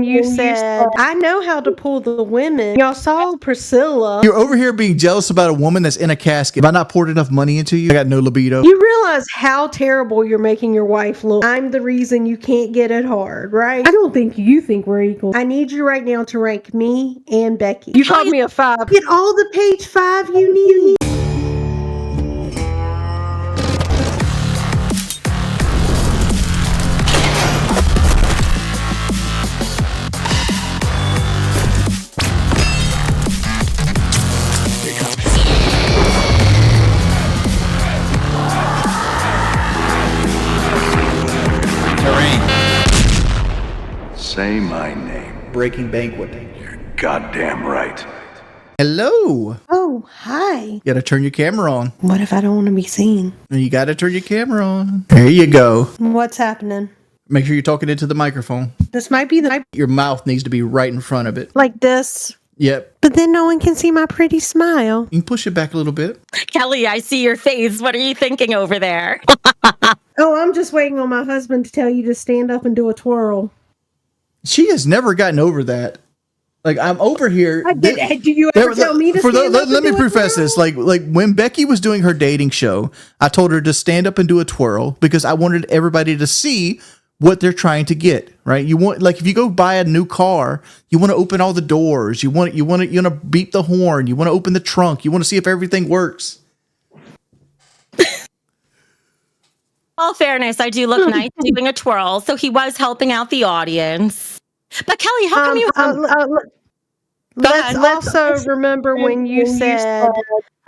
You said, I know how to pull the women. Y'all saw Priscilla. You're over here being jealous about a woman that's in a casket. Have I not poured enough money into you? I got no libido. You realize how terrible you're making your wife look. I'm the reason you can't get it hard, right? I don't think you think we're equal. I need you right now to rank me and Becky. You called me a 5. Get all the page 5 you need. Say my name. Breaking Banquet. You're goddamn right. Hello. Oh, hi. You gotta turn your camera on. What if I don't want to be seen? You gotta turn your camera on. There you go. What's happening? Make sure you're talking into the microphone. This might be Your mouth needs to be right in front of it. like this. Yep. But then no one can see my pretty smile. You can push it back a little bit. Kelly, I see your face. What are you thinking over there? Oh, I'm just waiting on my husband to tell you to stand up and do a twirl. She has never gotten over that. Like, I'm over here. Do you ever tell me to stand up? Let me preface this. Like when Becky was doing her dating show, I told her to stand up and do a twirl because I wanted everybody to see what they're trying to get, right? You want, like, if you go buy a new car, you want to open all the doors. You want to beep the horn. You want to open the trunk. You want to see if everything works. All fairness, I do look nice doing a twirl, so he was helping out the audience. But Kelly, how come you? Let's also remember when you said,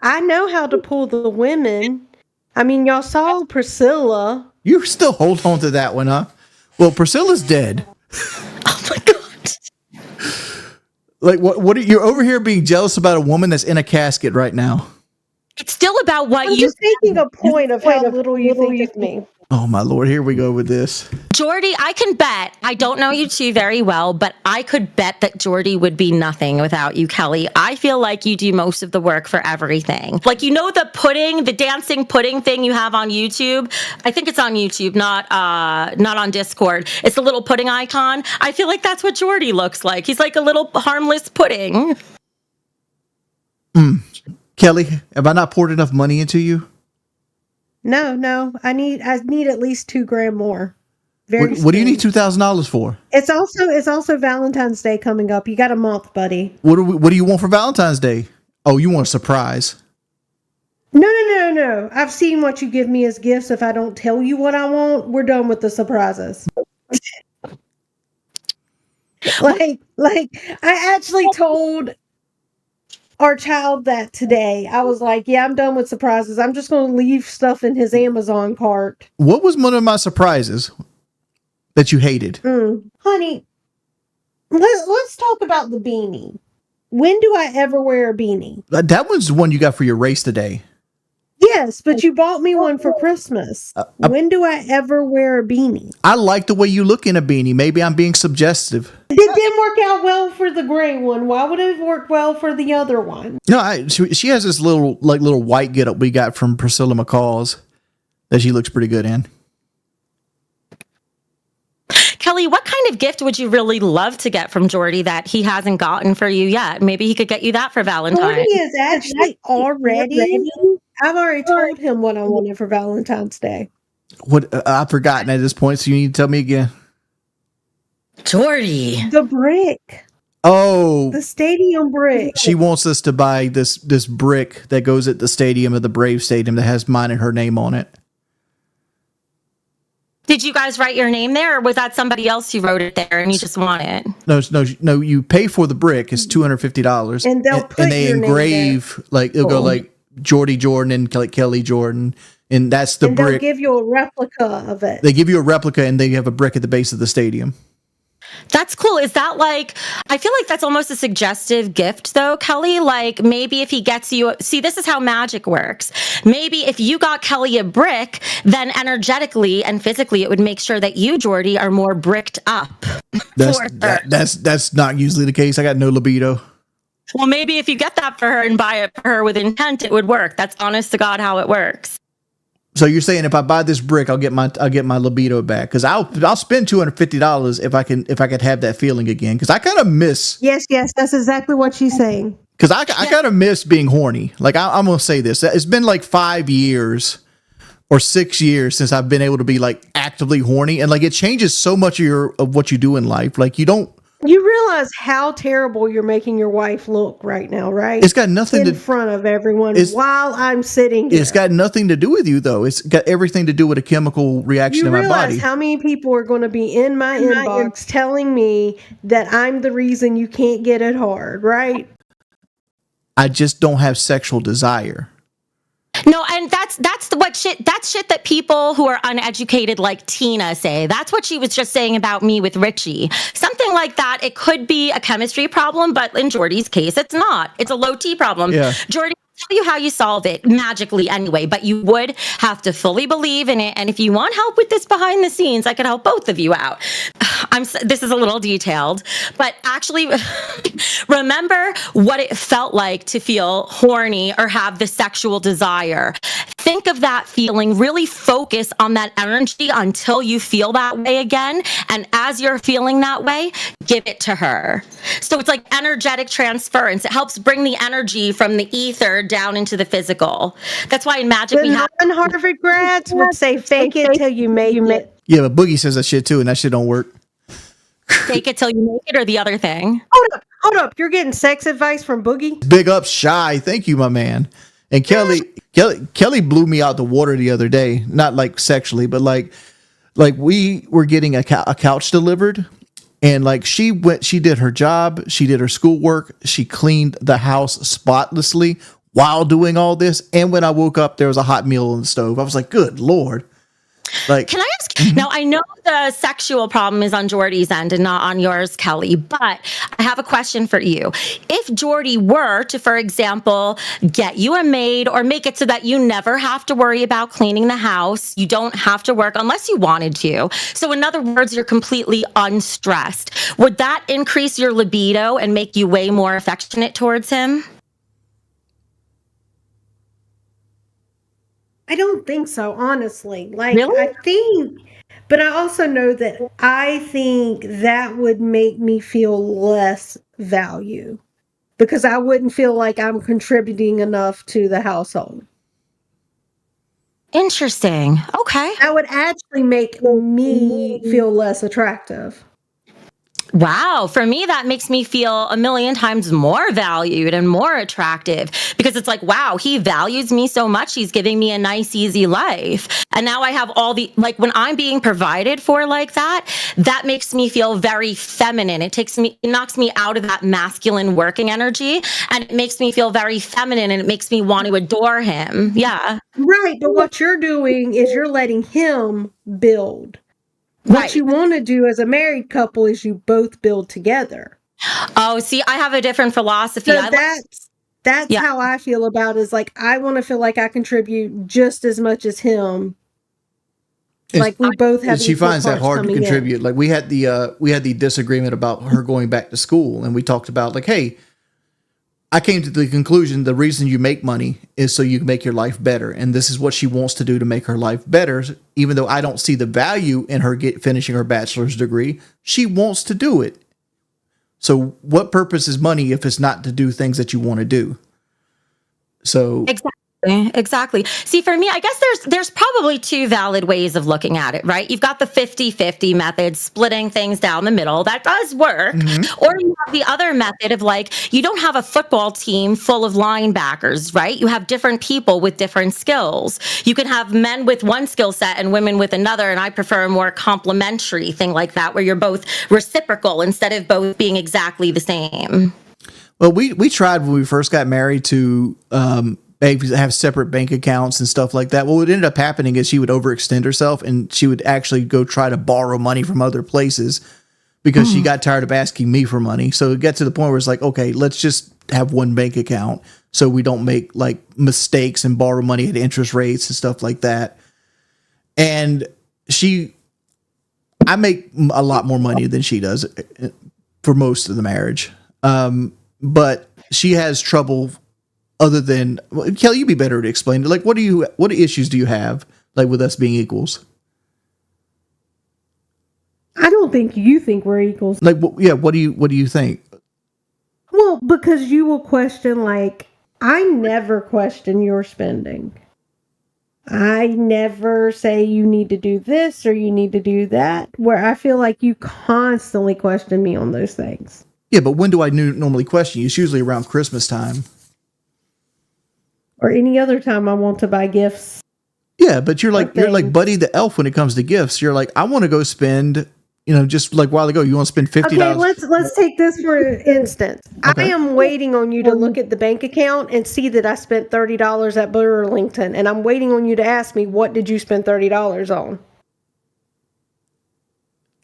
I know how to pull the women. I mean, y'all saw Priscilla. You still hold on to that one, huh? Well, Priscilla's dead. Oh my god! Like, what are you over here being jealous about a woman that's in a casket right now? It's still about what I'm just making a point of how little you think of me. Oh my Lord, here we go with this. Jordy, I can bet, I don't know you two very well, but I could bet that Jordy would be nothing without you, Kelly. I feel like you do most of the work for everything. Like, you know, the dancing pudding thing you have on YouTube? I think it's on YouTube, not on Discord. It's a little pudding icon. I feel like that's what Jordy looks like. He's like a little harmless pudding. Kelly, have I not poured enough money into you? No. I need at least $2,000 more. What do you need $2,000 for? It's also Valentine's Day coming up. You got a month, buddy. What do you want for Valentine's Day? Oh, you want a surprise? No. I've seen what you give me as gifts. If I don't tell you what I want, we're done with the surprises. like I actually told our child that today. I was like, yeah, I'm done with surprises. I'm just going to leave stuff in his Amazon cart. What was one of my surprises that you hated? Honey, let's talk about the beanie. When do I ever wear a beanie? That was the one you got for your race today. Yes, but you bought me one for Christmas. When do I ever wear a beanie? I like the way you look in a beanie. Maybe I'm being suggestive. It didn't work out well for the gray one. Why would it work well for the other one? No, she has this little white getup we got from Priscilla McCall's that she looks pretty good in. Kelly, what kind of gift would you really love to get from Jordy that he hasn't gotten for you yet? Maybe he could get you that for Valentine's. Jordy is actually I've already told him what I wanted for Valentine's Day. What I've forgotten at this point, so you need to tell me again. Jordy. The brick. Oh. The stadium brick. She wants us to buy this brick that goes at the stadium of the Brave Stadium that has mine and her name on it. Did you guys write your name there, or was that somebody else who wrote it there and you just want it? No. You pay for the brick. It's $250, and they engrave it'll go like Jordy Jordan and like Kelly Jordan, and that's the brick. They'll give you a replica of it. They give you a replica, and they have a brick at the base of the stadium. That's cool. Is that like, I feel like that's almost a suggestive gift though, Kelly. Like maybe if he gets you, see, this is how magic works. Maybe if you got Kelly a brick, then energetically and physically, it would make sure that you, Jordy, are more bricked up. That's not usually the case. I got no libido. Well, maybe if you get that for her and buy it for her with intent, it would work. That's honest to God how it works. So you're saying if I buy this brick, I'll get my libido back, because I'll spend $250 if I could have that feeling again, because I kind of miss. Yes, that's exactly what she's saying. Because I kind of miss being horny. Like I'm gonna say this, it's been like 5 years or 6 years since I've been able to be like actively horny, and like it changes so much of what you do in life. Like You realize how terrible you're making your wife look right now, right? It's got nothing in front of everyone while I'm sitting here. It's got nothing to do with you, though. It's got everything to do with a chemical reaction in my body. You realize how many people are going to be in my inbox telling me that I'm the reason you can't get it hard, right? I just don't have sexual desire. No, and that's shit that people who are uneducated like Tina say. That's what she was just saying about me with Richie. Something like that. It could be a chemistry problem, but in Jordy's case, it's not. It's a low T problem. Yeah. Jordy, I'll tell you how you solve it magically anyway, but you would have to fully believe in it. And if you want help with this behind the scenes, I could help both of you out. This is a little detailed, but actually remember what it felt like to feel horny or have the sexual desire. Think of that feeling, really focus on that energy until you feel that way again. And as you're feeling that way, give it to her. So it's like energetic transference. It helps bring the energy from the ether down into the physical. That's why in magic we have Harvard grads would say fake it till you make it. Yeah, but Boogie says that shit too, and that shit don't work. Fake it till you make it, or the other thing? Hold up. You're getting sex advice from Boogie? Big up, Shy. Thank you, my man. And Kelly blew me out the water the other day. Not like sexually, but like we were getting a couch delivered, and like she did her job, she did her schoolwork, she cleaned the house spotlessly while doing all this. And when I woke up, there was a hot meal on the stove. I was like, good Lord. Like, can I ask? Now, I know the sexual problem is on Jordy's end and not on yours, Kelly, but I have a question for you. If Jordy were to, for example, get you a maid or make it so that you never have to worry about cleaning the house, you don't have to work unless you wanted to. So in other words, you're completely unstressed. Would that increase your libido and make you way more affectionate towards him? I don't think so, honestly. Like, really? But I also know that I think that would make me feel less value because I wouldn't feel like I'm contributing enough to the household. Interesting. Okay. That would actually make me feel less attractive. Wow. For me, that makes me feel a million times more valued and more attractive because it's like, wow, he values me so much. He's giving me a nice, easy life. And now I have all the, like when I'm being provided for like that, that makes me feel very feminine. It knocks me out of that masculine working energy and it makes me feel very feminine and it makes me want to adore him. Yeah. Right. But what you're doing is you're letting him build. What you want to do as a married couple is you both build together. Oh, see, I have a different philosophy. So that's how I feel about it, is like I want to feel like I contribute just as much as him. Like we both have. She finds that hard to contribute. Like we had the disagreement about her going back to school, and we talked about like, hey, I came to the conclusion the reason you make money is so you can make your life better. And this is what she wants to do to make her life better. Even though I don't see the value in her finishing her bachelor's degree, she wants to do it. So what purpose is money if it's not to do things that you want to do? So Exactly. See, for me, I guess there's probably two valid ways of looking at it, right? You've got the 50-50 method, splitting things down the middle. That does work. Mm-hmm. Or you have the other method of like, you don't have a football team full of linebackers, right? You have different people with different skills. You can have men with one skill set and women with another. And I prefer a more complementary thing like that, where you're both reciprocal instead of both being exactly the same. Well, we tried when we first got married to, have separate bank accounts and stuff like that. Well, what ended up happening is she would overextend herself and she would actually go try to borrow money from other places because she got tired of asking me for money. So it got to the point where it's like, okay, let's just have one bank account so we don't make like mistakes and borrow money at interest rates and stuff like that. And I make a lot more money than she does for most of the marriage. But she has trouble. Other than Kelly, you'd be better to explain it. Like, what issues do you have Like with us being equals. I don't think you think we're equals. Like, what do you think? Well, because you will question, like, I never question your spending. I never say you need to do this or you need to do that, where I feel like you constantly question me on those things. Yeah, but when do I normally question you? It's usually around Christmas time. Or any other time I want to buy gifts. Yeah, but you're like Buddy the Elf when it comes to gifts. You're like, I want to go spend, just like a while ago, you want to spend $50. Okay, let's take this for instance. Okay. I am waiting on you to look at the bank account and see that I spent $30 at Burlington, and I'm waiting on you to ask me, what did you spend $30 on?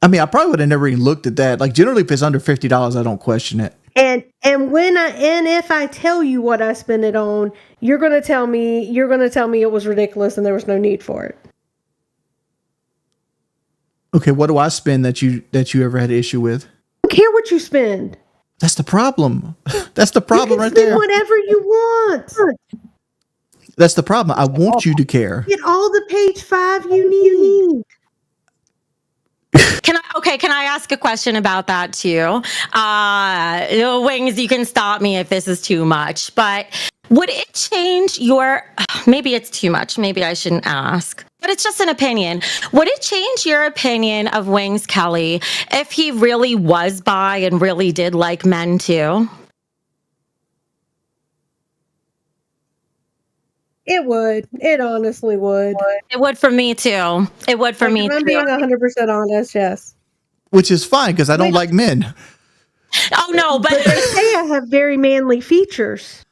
I mean, I probably would have never even looked at that. Like, generally, if it's under $50, I don't question it. And if I tell you what I spent it on, you're gonna tell me it was ridiculous and there was no need for it. Okay, what do I spend that you ever had an issue with? I don't care what you spend. That's the problem. That's the problem right Spend there. whatever you want. That's the problem. I want you to care. Get all the page 5 you need. Can I ask a question about that too? Wings, you can stop me if this is too much, but would it change maybe it's too much, maybe I shouldn't ask, but it's just an opinion. Would it change your opinion of Wings Kelly if he really was bi and really did like men too? It would. It honestly would. It would for me too. It would for me I'm too. being 100% honest, yes. Which is fine because I don't like men. Oh no, but They say I have very manly features.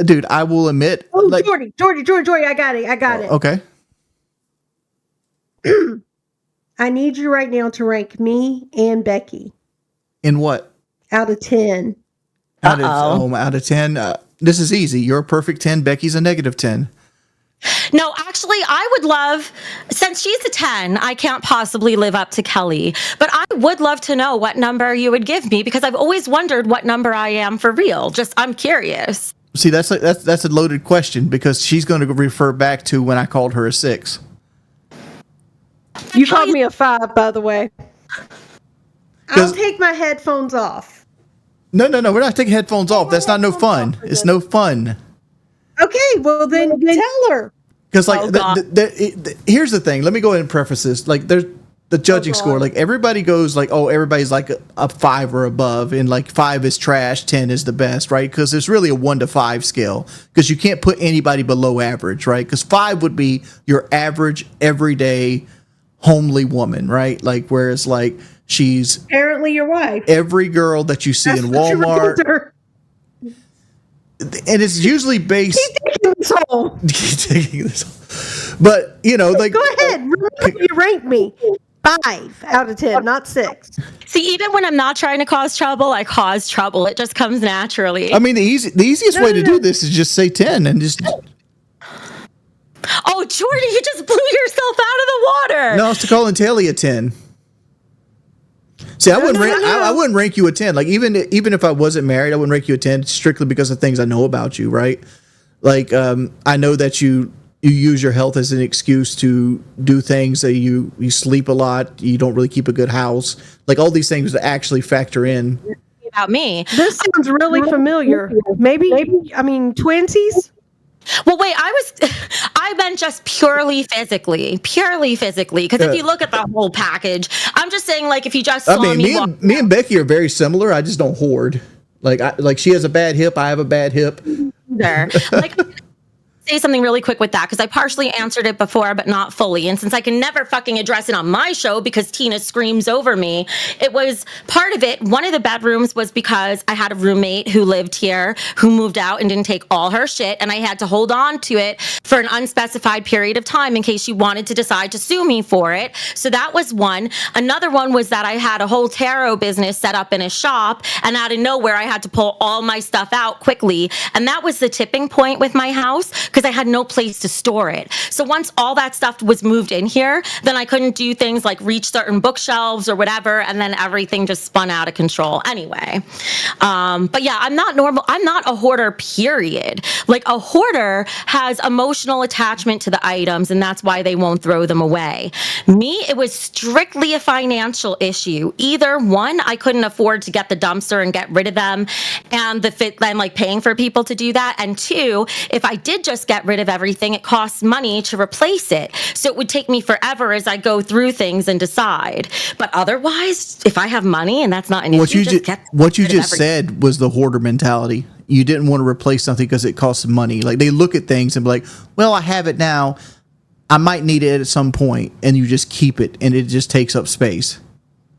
Dude, I will admit. Oh, like, Jordy, I got it. Okay. I need you right now to rank me and Becky. In what? Out of 10. Out of 10. This is easy. You're a perfect 10. Becky's a negative 10. No, actually, I would love, since she's a 10, I can't possibly live up to Kelly, but I would love to know what number you would give me because I've always wondered what number I am for real. I'm curious. See, that's a loaded question because she's going to refer back to when I called her a 6. You called me a 5, by the way. I'll take my headphones off. No, we're not taking headphones off. That's not no fun. It's no fun. Okay, well then tell her. Because here's the thing. Let me go ahead and preface this. Like, there's the judging score. Like, everybody goes like, oh, everybody's like a 5 or above, and like 5 is trash, 10 is the best, right? Because it's really a 1 to 5 scale. Because you can't put anybody below average, right? Because 5 would be your average, everyday, homely woman, right? Like, whereas like she's apparently your wife. Every girl that you see in Walmart. And it's usually based. But like, go ahead. You rank me 5 out of 10, not 6. See, even when I'm not trying to cause trouble, I cause trouble. It just comes naturally. I mean, the easiest way to do this is just say 10 and just. Oh, Jordy, you just blew yourself out of the water. No, I was calling Taylor a 10. See, I wouldn't rank you a 10. Like, even if I wasn't married, I wouldn't rank you a 10 strictly because of things I know about you, right? Like, I know that you use your health as an excuse to do things that you sleep a lot, you don't really keep a good house. Like, all these things that actually factor in. About me. This sounds really familiar. Maybe I mean, twinsies? Well, wait, I meant just purely physically, because if you look at the whole package, I'm just saying, like, if you just saw me and Becky are very similar. I just don't hoard. Like she has a bad hip, I have a bad hip. There. Like, say something really quick with that because I partially answered it before, but not fully. And since I can never fucking address it on my show because Tina screams over me, it was part of it. One of the bedrooms was because I had a roommate who lived here who moved out and didn't take all her shit, and I had to hold on to it for an unspecified period of time in case she wanted to decide to sue me for it. So that was one. Another one was that I had a whole tarot business set up in a shop, and out of nowhere I had to pull all my stuff out quickly, and that was the tipping point with my house. because I had no place to store it. So once all that stuff was moved in here, then I couldn't do things like reach certain bookshelves or whatever, and then everything just spun out of control anyway. But yeah, I'm not normal. I'm not a hoarder, period. Like, a hoarder has emotional attachment to the items, and that's why they won't throw them away. Me, it was strictly a financial issue. Either one, I couldn't afford to get the dumpster and get rid of them, and I'm like paying for people to do that. And two, if I did just get rid of everything, it costs money to replace it. So it would take me forever as I go through things and decide. But otherwise, if I have money and that's not an issue, what you just said was the hoarder mentality. You didn't want to replace something because it costs money. Like, they look at things and be like, well, I have it now, I might need it at some point, and you just keep it, and it just takes up space.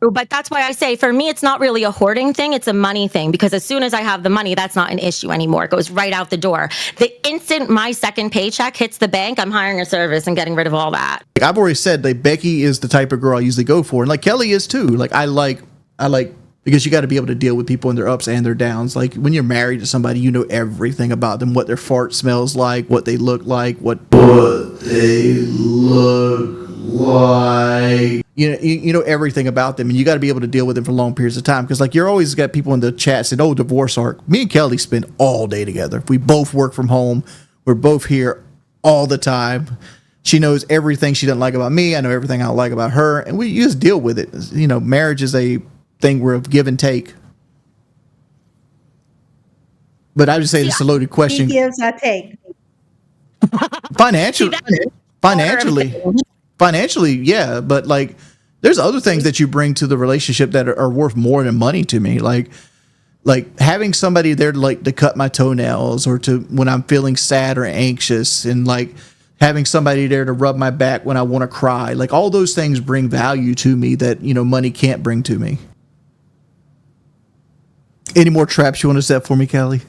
But that's why I say, for me, it's not really a hoarding thing. It's a money thing, because as soon as I have the money, that's not an issue anymore. It goes right out the door. The instant my second paycheck hits the bank, I'm hiring a service and getting rid of all that. Like I've already said, like, Becky is the type of girl I usually go for, and like Kelly is too. Like I like because you got to be able to deal with people in their ups and their downs. Like, when you're married to somebody, you know everything about them, what their fart smells like, what they look like, what they look like. You know everything about them, and you got to be able to deal with them for long periods of time. Because like, you're always got people in the chat saying, "Oh, divorce arc." Me and Kelly spend all day together. We both work from home. We're both here all the time. She knows everything she doesn't like about me. I know everything I don't like about her, and you just deal with it. You know, marriage is a thing where of give and take. But I would say it's a loaded question. He gives, I take. Financially, yeah, but like, there's other things that you bring to the relationship that are worth more than money to me. Like having somebody there to cut my toenails, or to when I'm feeling sad or anxious, and like having somebody there to rub my back when I want to cry. Like, all those things bring value to me that, you know, money can't bring to me. Any more traps you want to set for me, Kelly?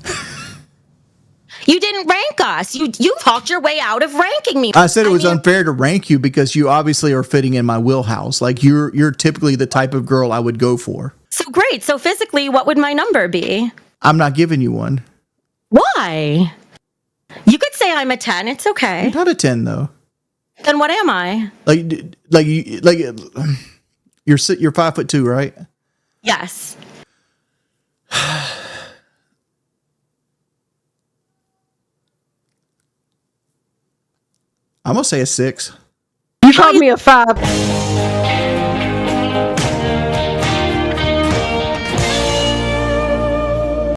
You didn't rank us. You talked your way out of ranking me. I said it was unfair to rank you because you obviously are fitting in my wheelhouse. Like, you're typically the type of girl I would go for. So great. So physically, what would my number be? I'm not giving you one. Why? You could say I'm a 10. It's okay. You're not a 10 though. Then what am I? You're 5'2", right? Yes. I'm gonna say a 6. You called me a 5.